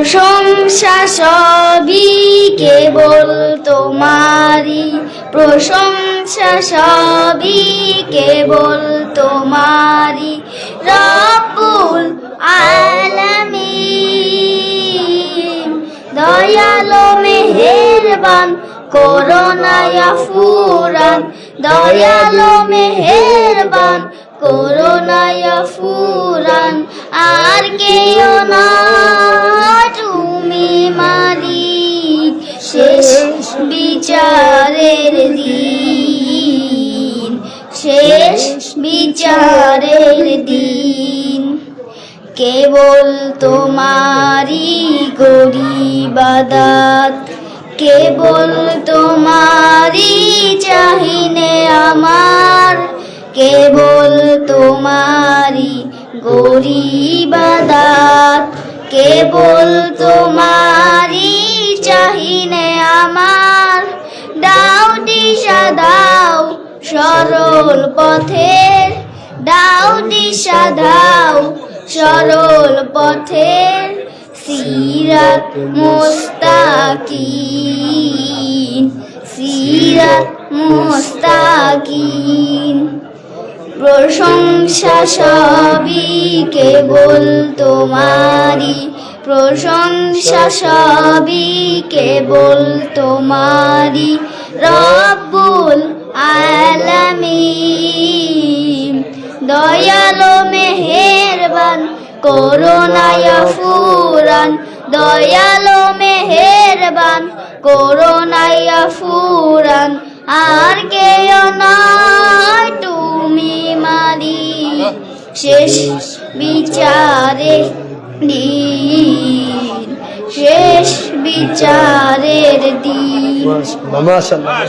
প্রশংসা সবই কেবল তোমারি, প্রশংসা সবই কেবল তোমারি। রব্বুল আলামিন দয়ালো মেহেরবান, করুণায় ফুরান, দয়ালো মেহেরবান, করুণায় ফুরান। আর কেউ না তুমি মালিক, শেষ বিচারের দিন, শেষ বিচারের দিন। কেবল তোমারি করি ইবাদত, কেবল তোমারি চাহিনে আমার, কেবল তোমারি করি ইবাদত, কেবল তোমারি চাহিনে আমার। দাও দিশা দাও সরল পথের, দাও দিশা দাও সরল পথের। সিরাত মুস্তাকিম, সিরাত মুস্তাকিম। প্রশংসা সবই কেবল তোমারি, প্রশংসা সবই কেবল তোমারি। রব্বুল আলামিন দয়ালো মেহেরবান, করুণায় ফুরান, দয়ালো মেহেরবান, করুণায় ফুরান। আর কেউ নয় তুমি মালিক, শেষ বিচারের দিন, শেষ বিচারের দিন। মাশাআল্লাহ।